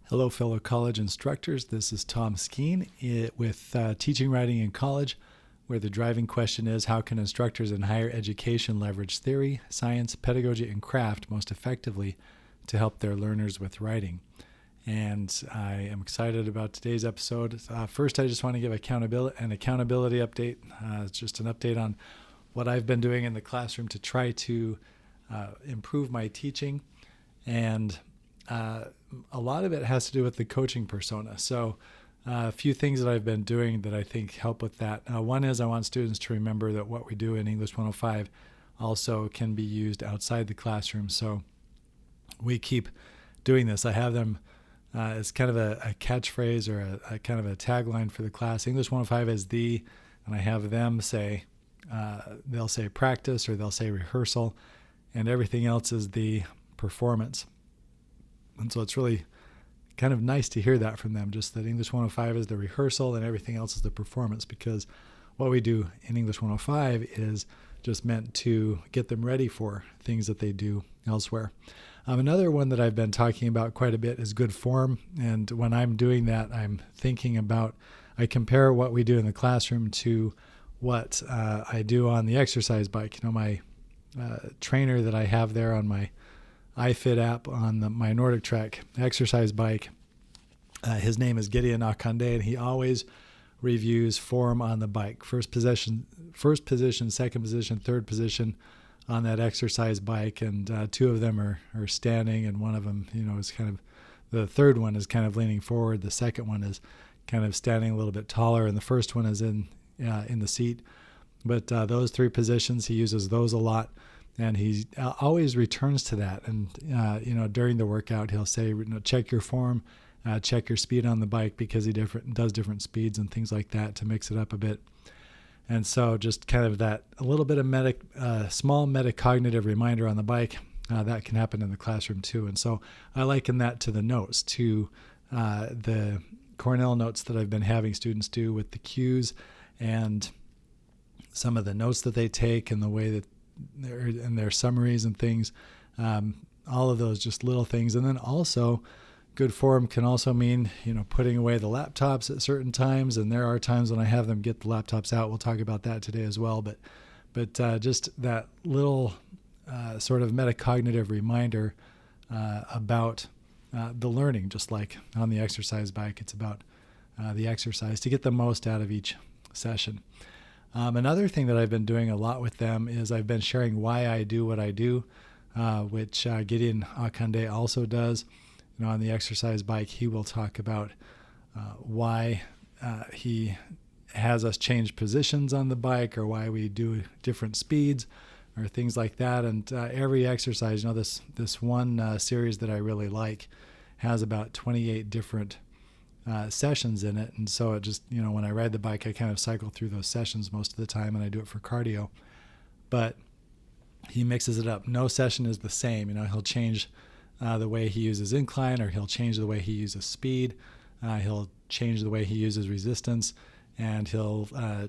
Hello, fellow college instructors. This is Tom Skeen with Teaching Writing in College, where the driving question is, how can instructors in higher education leverage theory, science, pedagogy, and craft most effectively to help their learners with writing? And I am excited about today's episode. First, I just want to give an accountability update. It's just an update on what I've been doing in the classroom to try to improve my teaching. And a lot of it has to do with the coaching persona. So a few things that I've been doing that I think help with that. One is I want students to remember that what we do in English 105 also can be used outside the classroom. So we keep doing this. I have them as kind of a catchphrase or a kind of a tagline for the class. English 105 is the, and I have them say, they'll say practice or they'll say rehearsal, and everything else is the performance. And so it's really kind of nice to hear that from them, just that English 105 is the rehearsal and everything else is the performance, because what we do in English 105 is just meant to get them ready for things that they do elsewhere. Another one that I've been talking about quite a bit is good form. And when I'm doing that, I'm thinking about, I compare what we do in the classroom to what I do on the exercise bike. You know, my trainer that I have there on my iFit app on my Nordic Track exercise bike. His name is Gideon Akande, and he always reviews form on the bike. First position, second position, third position on that exercise bike, and two of them are standing, and one of them, is kind of, the third one is kind of leaning forward. The second one is kind of standing a little bit taller, and the first one is in the seat. But those three positions, he uses those a lot. And he always returns to that. And, during the workout, he'll say, check your form, check your speed on the bike, because he does different speeds and things like that to mix it up a bit. And so just kind of that, a little bit of small metacognitive reminder on the bike, that can happen in the classroom too. And so I liken that to the notes, to the Cornell notes that I've been having students do with the cues and some of the notes that they take and the way that their summaries and things, all of those just little things. And then also good form can also mean, putting away the laptops at certain times. And there are times when I have them get the laptops out. We'll talk about that today as well. But just that little sort of metacognitive reminder about the learning, just like on the exercise bike, it's about the exercise to get the most out of each session. Another thing that I've been doing a lot with them is I've been sharing why I do what I do, which Gideon Akande also does. On the exercise bike, he will talk about why he has us change positions on the bike, or why we do different speeds or things like that. And every exercise, this one series that I really like has about 28 different sessions in it. And so it just, when I ride the bike, I kind of cycle through those sessions most of the time, and I do it for cardio. But he mixes it up. No session is the same. He'll change the way he uses incline, or he'll change the way he uses speed. He'll change the way he uses resistance, and he'll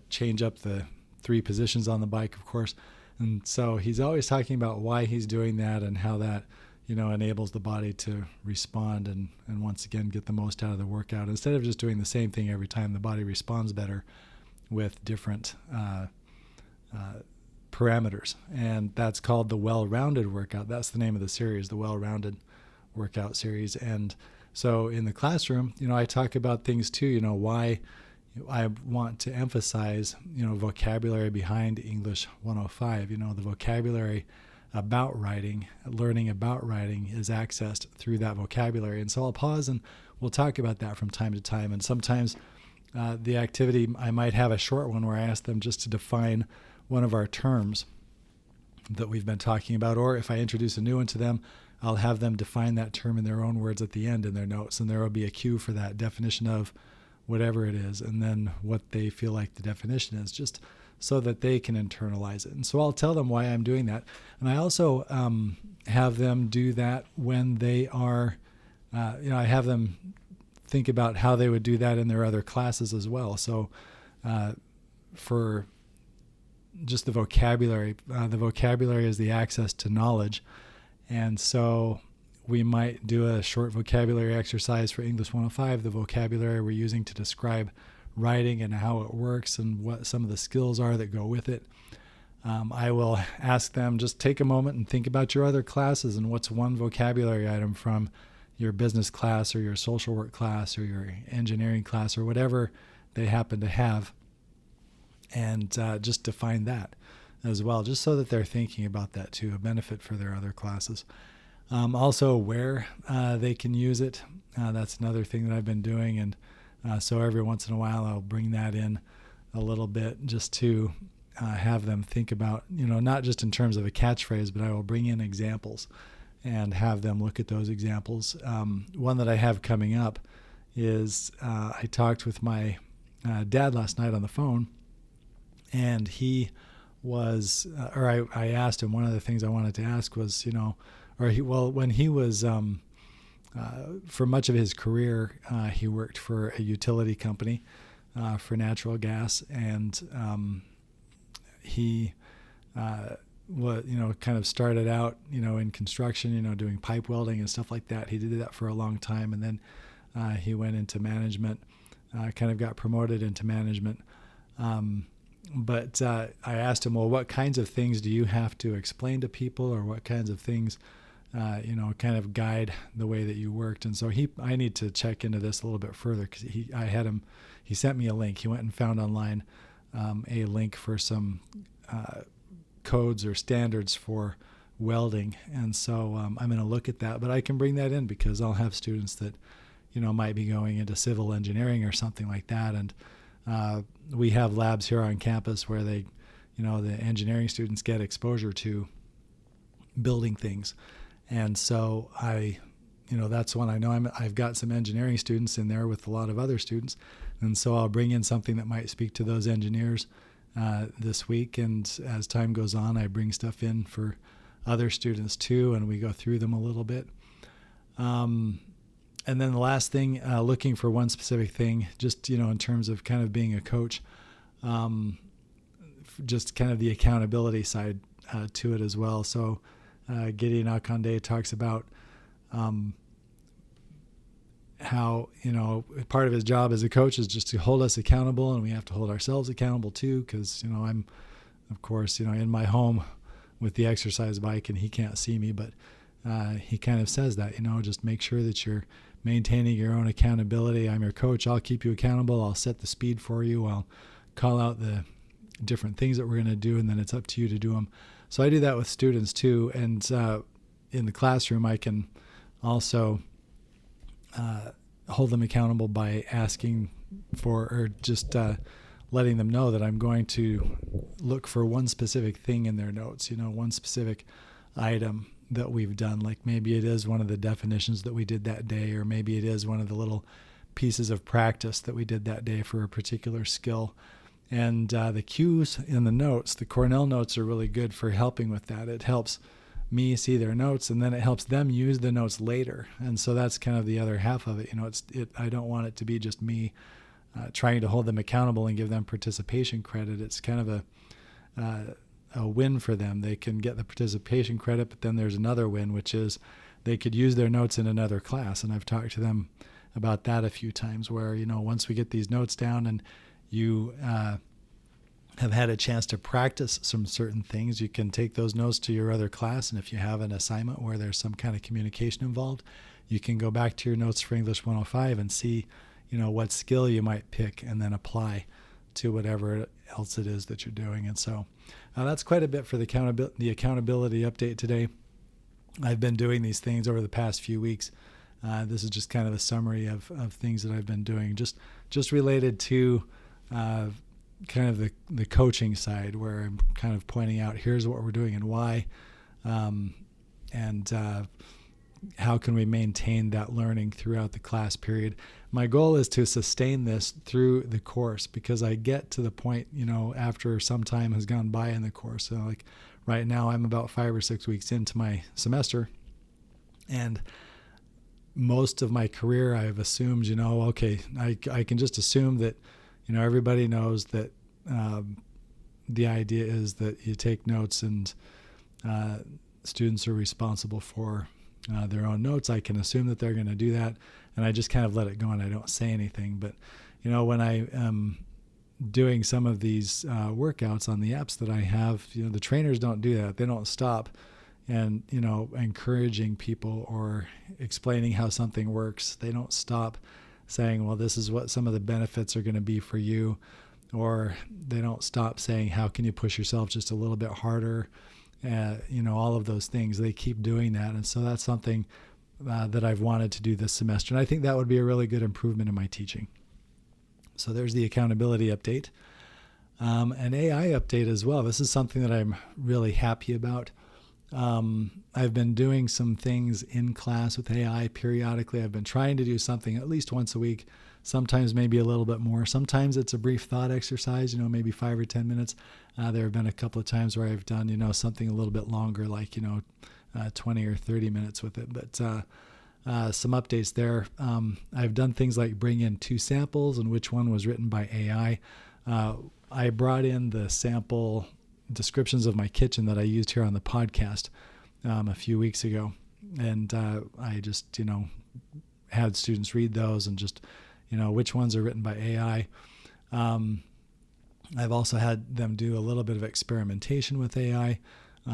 change up the three positions on the bike, of course. And so he's always talking about why he's doing that and how that enables the body to respond and once again get the most out of the workout. Instead of just doing the same thing every time, the body responds better with different parameters. And that's called the well-rounded workout. That's the name of the series, the well-rounded workout series. And so in the classroom, I talk about things too, why I want to emphasize, vocabulary behind English 105. The vocabulary about writing, learning about writing is accessed through that vocabulary. And so I'll pause and we'll talk about that from time to time. And sometimes the activity, I might have a short one where I ask them just to define one of our terms that we've been talking about. Or if I introduce a new one to them, I'll have them define that term in their own words at the end in their notes. And there will be a cue for that definition of whatever it is, and then what they feel like the definition is, just so that they can internalize it. And so I'll tell them why I'm doing that. And I also have them do that when they are, I have them think about how they would do that in their other classes as well. So for just the vocabulary is the access to knowledge. And so we might do a short vocabulary exercise for English 105, the vocabulary we're using to describe writing and how it works and what some of the skills are that go with it. I will ask them, just take a moment and think about your other classes and what's one vocabulary item from your business class or your social work class or your engineering class or whatever they happen to have, and just define that as well, just so that they're thinking about that too, a benefit for their other classes. Also where they can use it. That's another thing that I've been doing, and so every once in a while I'll bring that in a little bit just to have them think about, not just in terms of a catchphrase, but I will bring in examples and have them look at those examples. One that I have coming up is I talked with my dad last night on the phone, and he was, I asked him, one of the things I wanted to ask was, when he was, for much of his career, he worked for a utility company for natural gas, and he kind of started out, in construction, doing pipe welding and stuff like that. He did that for a long time, and then he went into management, kind of got promoted into management. But I asked him, well, what kinds of things do you have to explain to people, or what kinds of things, kind of guide the way that you worked? And so I need to check into this a little bit further, because he sent me a link. He went and found online a link for some codes or standards for welding. And so I'm going to look at that, but I can bring that in because I'll have students that, might be going into civil engineering or something like that. And we have labs here on campus where they, the engineering students get exposure to building things. And so that's when I know I've got some engineering students in there with a lot of other students. And so I'll bring in something that might speak to those engineers this week. And as time goes on, I bring stuff in for other students too, and we go through them a little bit. And then the last thing, looking for one specific thing, just, in terms of kind of being a coach, just kind of the accountability side to it as well. So Gideon Akande talks about how, part of his job as a coach is just to hold us accountable, and we have to hold ourselves accountable too, because, I'm, of course, in my home with the exercise bike and he can't see me, but he kind of says that, just make sure that you're maintaining your own accountability. I'm your coach. I'll keep you accountable. I'll set the speed for you. I'll call out the different things that we're going to do, and then it's up to you to do them. So I do that with students too. And in the classroom, I can also hold them accountable by asking for, or just letting them know that I'm going to look for one specific thing in their notes, one specific item that we've done. Like maybe it is one of the definitions that we did that day, or maybe it is one of the little pieces of practice that we did that day for a particular skill. And the cues in the notes, the Cornell notes, are really good for helping with that. It helps me see their notes, and then it helps them use the notes later. And so that's kind of the other half of it. I don't want it to be just me trying to hold them accountable and give them participation credit. It's kind of a win for them. They can get the participation credit, but then there's another win, which is they could use their notes in another class. And I've talked to them about that a few times, where, once we get these notes down and you have had a chance to practice some certain things, you can take those notes to your other class. And if you have an assignment where there's some kind of communication involved, you can go back to your notes for English 105 and see, what skill you might pick and then apply to whatever else it is that you're doing. And so that's quite a bit for the accountability update today. I've been doing these things over the past few weeks. This is just kind of a summary of things that I've been doing, just related to kind of the coaching side, where I'm kind of pointing out, here's what we're doing and why, and how can we maintain that learning throughout the class period. My goal is to sustain this through the course, because I get to the point, after some time has gone by in the course. So like right now I'm about 5 or 6 weeks into my semester, and most of my career I've assumed, okay, I can just assume that, everybody knows that the idea is that you take notes, and students are responsible for their own notes. I can assume that they're going to do that, and I just kind of let it go and I don't say anything. But when I am doing some of these workouts on the apps that I have, the trainers don't do that. They don't stop and encouraging people or explaining how something works. They don't stop saying, well, this is what some of the benefits are going to be for you, or they don't stop saying, how can you push yourself just a little bit harder, all of those things. They keep doing that. And so that's something that I've wanted to do this semester, and I think that would be a really good improvement in my teaching. So there's the accountability update. An AI update as well. This is something that I'm really happy about. I've been doing some things in class with AI periodically. I've been trying to do something at least once a week, sometimes maybe a little bit more. Sometimes it's a brief thought exercise, maybe 5 or 10 minutes. There have been a couple of times where I've done, something a little bit longer, like, 20 or 30 minutes with it. But some updates there. I've done things like bring in 2 samples and which one was written by AI. I brought in the sample descriptions of my kitchen that I used here on the podcast a few weeks ago. And I just, had students read those and just, which ones are written by AI. I've also had them do a little bit of experimentation with AI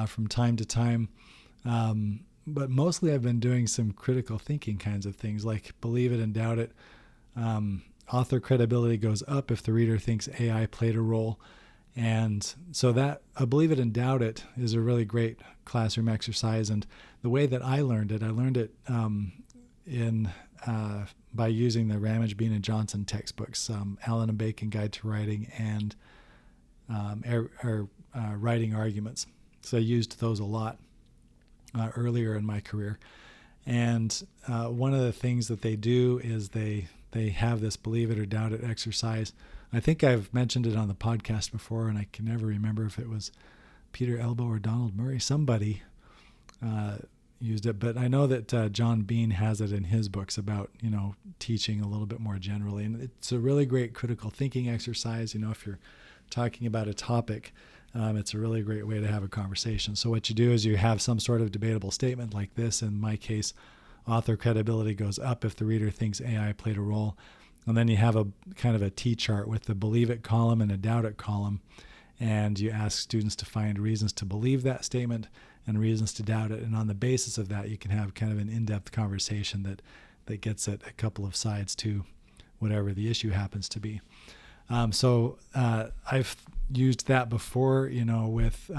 from time to time. But mostly I've been doing some critical thinking kinds of things, like believe it and doubt it. Author credibility goes up if the reader thinks AI played a role. And so that believe it and doubt it is a really great classroom exercise. And the way that I learned it by using the Ramage, Bean, and Johnson textbooks, Allen and Bacon Guide to Writing, and Writing Arguments. So I used those a lot earlier in my career. And one of the things that they do is they have this believe it or doubt it exercise. I think I've mentioned it on the podcast before, and I can never remember if it was Peter Elbow or Donald Murray. Somebody used it, but I know that John Bean has it in his books about, teaching a little bit more generally. And it's a really great critical thinking exercise. If you're talking about a topic, it's a really great way to have a conversation. So what you do is you have some sort of debatable statement like this. In my case, author credibility goes up if the reader thinks AI played a role. And then you have a kind of a T-chart with the believe it column and a doubt it column. And you ask students to find reasons to believe that statement and reasons to doubt it. And on the basis of that, you can have kind of an in-depth conversation that gets at a couple of sides to whatever the issue happens to be. So I've used that before, with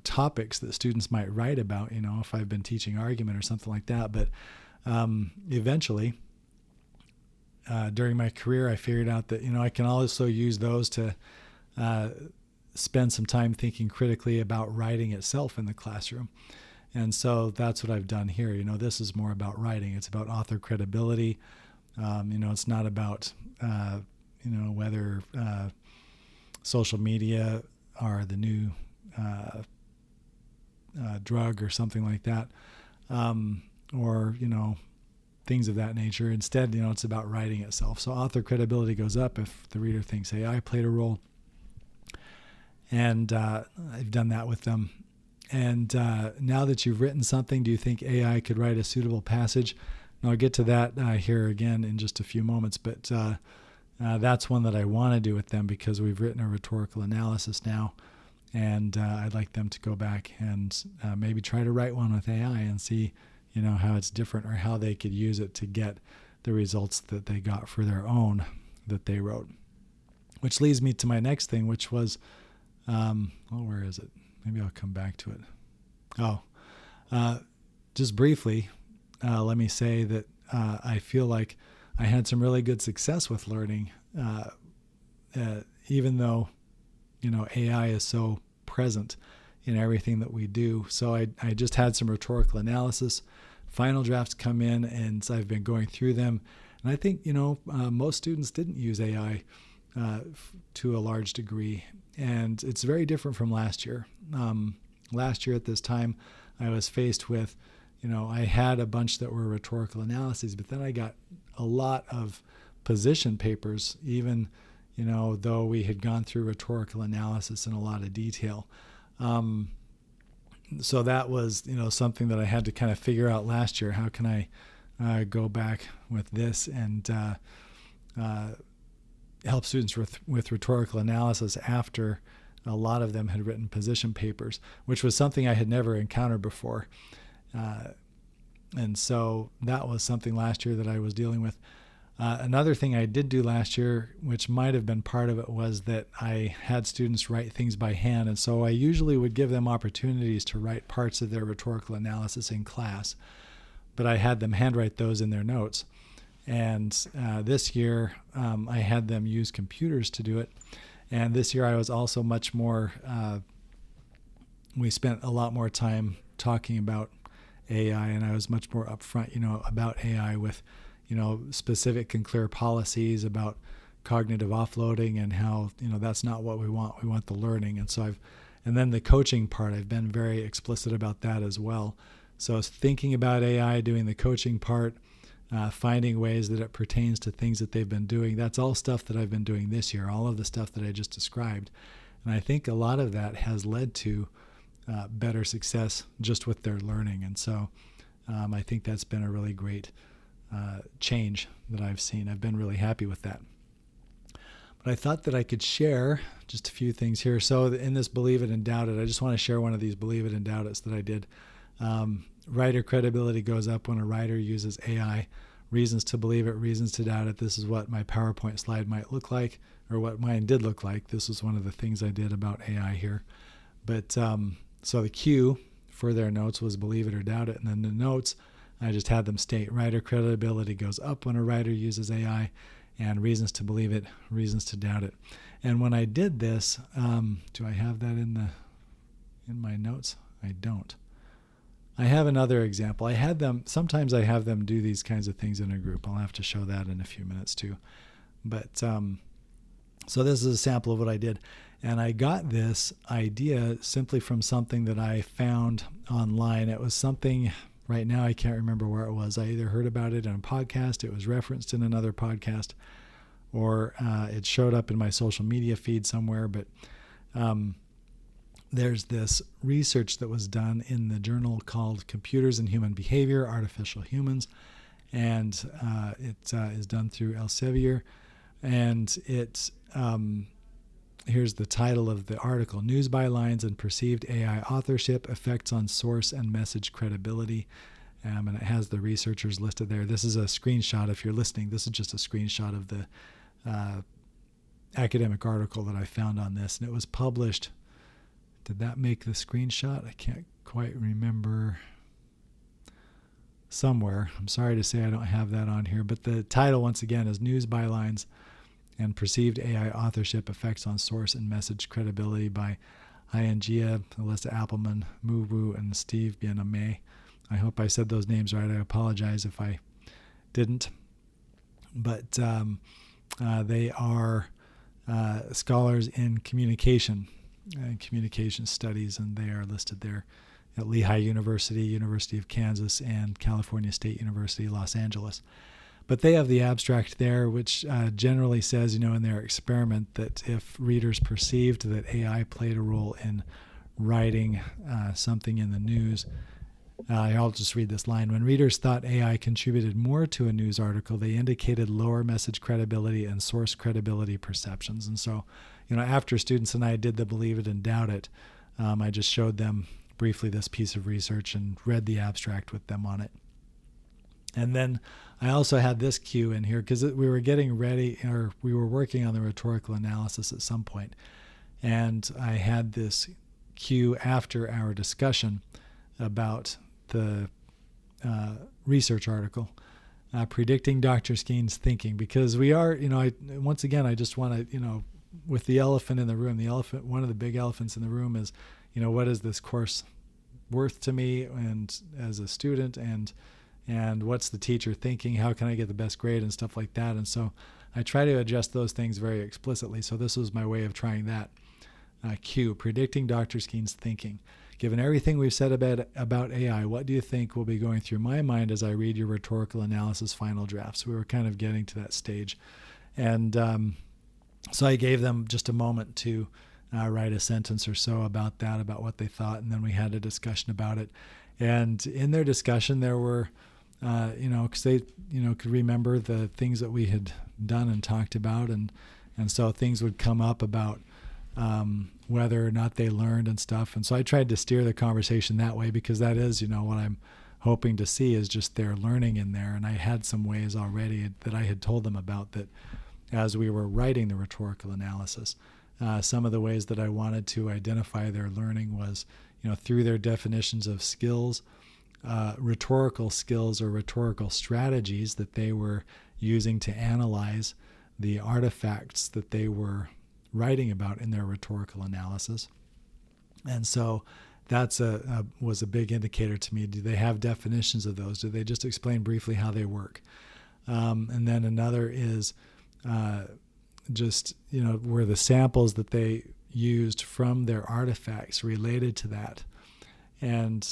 topics that students might write about, if I've been teaching argument or something like that. But eventually, during my career, I figured out that, I can also use those to spend some time thinking critically about writing itself in the classroom. And so that's what I've done here. This is more about writing. It's about author credibility. It's not about, whether social media are the new drug or something like that, or, things of that nature. Instead, it's about writing itself. So author credibility goes up if the reader thinks AI played a role. And I've done that with them. And now that you've written something, do you think AI could write a suitable passage? And I'll get to that here again in just a few moments. But that's one that I want to do with them because we've written a rhetorical analysis now. And I'd like them to go back and maybe try to write one with AI and see, how it's different or how they could use it to get the results that they got for their own that they wrote. Which leads me to my next thing, which was, where is it? Maybe I'll come back to it. Just briefly, let me say that I feel like I had some really good success with learning, even though, AI is so present in everything that we do. So I just had some rhetorical analysis. Final drafts come in, and so I've been going through them. And I think, most students didn't use AI to a large degree. And it's very different from last year. Last year at this time, I was faced with, I had a bunch that were rhetorical analyses, but then I got a lot of position papers, even, though we had gone through rhetorical analysis in a lot of detail. so that was, something that I had to kind of figure out last year. How can I go back with this and help students with rhetorical analysis after a lot of them had written position papers, which was something I had never encountered before. And so that was something last year that I was dealing with. Another thing I did do last year, which might have been part of it, was that I had students write things by hand. And so I usually would give them opportunities to write parts of their rhetorical analysis in class, but I had them handwrite those in their notes. And this year, I had them use computers to do it. And this year I was also much more, we spent a lot more time talking about AI, and I was much more upfront, about AI with, specific and clear policies about cognitive offloading and how, that's not what we want. We want the learning. And so and then the coaching part, I've been very explicit about that as well. So I was thinking about AI, doing the coaching part, finding ways that it pertains to things that they've been doing. That's all stuff that I've been doing this year, all of the stuff that I just described. And I think a lot of that has led to better success just with their learning. And so I think that's been a really great change that I've seen. I've been really happy with that. But I thought that I could share just a few things here. So in this Believe It and Doubt It, I just want to share one of these Believe It and Doubt It's that I did. Writer credibility goes up when a writer uses AI. Reasons to believe it, reasons to doubt it. This is what my PowerPoint slide might look like, or what mine did look like. This was one of the things I did about AI here. But so the cue for their notes was believe it or doubt it. And then the notes, I just had them state writer credibility goes up when a writer uses AI, and reasons to believe it, reasons to doubt it. And when I did this, do I have that in my notes? I don't. I have another example. Sometimes I have them do these kinds of things in a group. I'll have to show that in a few minutes too. But so this is a sample of what I did. And I got this idea simply from something that I found online. It was something, right now I can't remember where it was. I either heard about it in a podcast, it was referenced in another podcast, or it showed up in my social media feed somewhere. But there's this research that was done in the journal called Computers and Human Behavior, Artificial Humans, and it is done through Elsevier. And it's here's the title of the article: News Bylines and Perceived AI Authorship, Effects on Source and Message Credibility. And it has the researchers listed there. This is a screenshot. If you're listening, this is just a screenshot of the academic article that I found on this. And it was published. Did that make the screenshot? I can't quite remember. Somewhere. I'm sorry to say I don't have that on here. But the title, once again, is News Bylines and Perceived AI Authorship, Effects on Source and Message Credibility by Iangia, Alyssa Appelman, Mu Wu, and Steve Bien-Aimé. I hope I said those names right. I apologize if I didn't. But they are scholars in communication and communication studies, and they are listed there at Lehigh University, University of Kansas, and California State University, Los Angeles. But they have the abstract there, which generally says, in their experiment, that if readers perceived that AI played a role in writing something in the news, I'll just read this line. When readers thought AI contributed more to a news article, they indicated lower message credibility and source credibility perceptions. And so, after students and I did the Believe It and Doubt It, I just showed them briefly this piece of research and read the abstract with them on it. And then I also had this cue in here because we were getting ready, or we were working on the rhetorical analysis at some point. And I had this cue after our discussion about the research article, predicting Dr. Skeen's thinking, because we are, once again, I just want to, with the elephant in the room, one of the big elephants in the room is, what is this course worth to me and as a student, and what's the teacher thinking? How can I get the best grade and stuff like that? And so I try to adjust those things very explicitly. So this was my way of trying that cue, predicting Dr. Skeen's thinking. Given everything we've said about AI, what do you think will be going through my mind as I read your rhetorical analysis final drafts? We were kind of getting to that stage. And so I gave them just a moment to write a sentence or so about that, about what they thought, and then we had a discussion about it. And in their discussion, there were, because they, could remember the things that we had done and talked about, and so things would come up about whether or not they learned and stuff. And so I tried to steer the conversation that way, because that is, what I'm hoping to see is just their learning in there. And I had some ways already that I had told them about that as we were writing the rhetorical analysis. Some of the ways that I wanted to identify their learning was, through their definitions of skills, rhetorical skills or rhetorical strategies that they were using to analyze the artifacts that they were writing about in their rhetorical analysis. And so that's was a big indicator to me. Do they have definitions of those? Do they just explain briefly how they work? And then another is were the samples that they used from their artifacts related to that? And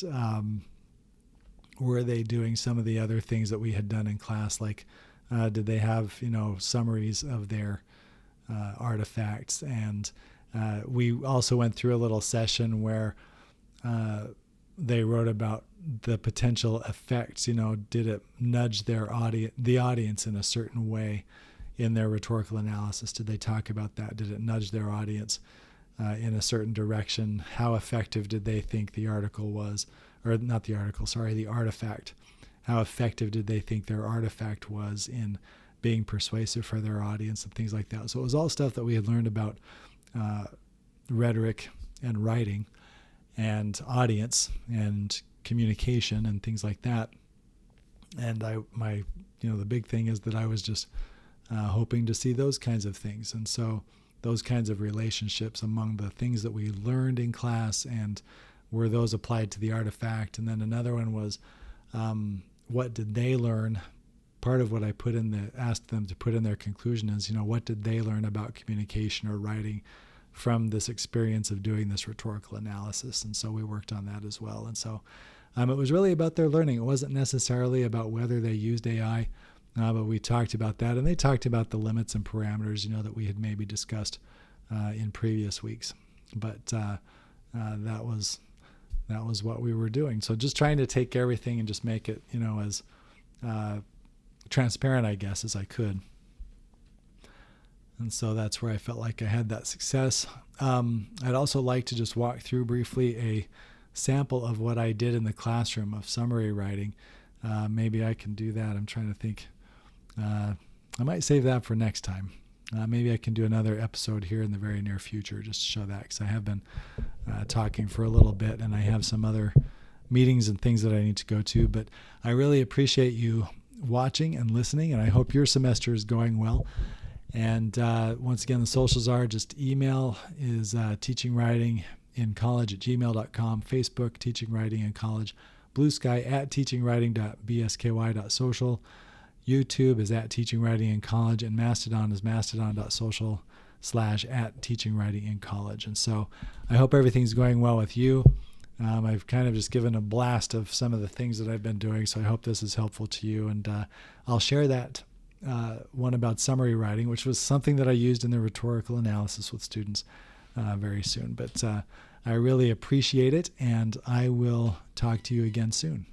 were they doing some of the other things that we had done in class? Like, did they have, summaries of their artifacts? And we also went through a little session where they wrote about the potential effects. Did it nudge the audience in a certain way in their rhetorical analysis? Did they talk about that? Did it nudge their audience in a certain direction? How effective did they think the article was? Or not the article, sorry, the artifact. How effective did they think their artifact was in being persuasive for their audience and things like that? So it was all stuff that we had learned about rhetoric and writing and audience and communication and things like that. And the big thing is that I was just hoping to see those kinds of things. And so those kinds of relationships among the things that we learned in class, and were those applied to the artifact. And then another one was, what did they learn? Part of what I asked them to put in their conclusion is, what did they learn about communication or writing from this experience of doing this rhetorical analysis? And so we worked on that as well. And so it was really about their learning. It wasn't necessarily about whether they used AI, but we talked about that. And they talked about the limits and parameters, that we had maybe discussed in previous weeks. But that was what we were doing. So just trying to take everything and just make it, as transparent, I guess, as I could. And so that's where I felt like I had that success. I'd also like to just walk through briefly a sample of what I did in the classroom of summary writing. Maybe I can do that. I'm trying to think. I might save that for next time. Maybe I can do another episode here in the very near future just to show that, because I have been talking for a little bit and I have some other meetings and things that I need to go to. But I really appreciate you watching and listening, and I hope your semester is going well. And once again, the socials are just email is teachingwritingincollege@gmail.com, Facebook, Teaching Writing in College, Bluesky @teachingwriting.bsky.social, YouTube is @teachingwritingincollege, and Mastodon is mastodon.social /@teachingwritingincollege. And so I hope everything's going well with you. I've kind of just given a blast of some of the things that I've been doing, so I hope this is helpful to you. And I'll share that one about summary writing, which was something that I used in the rhetorical analysis with students very soon. But I really appreciate it, and I will talk to you again soon.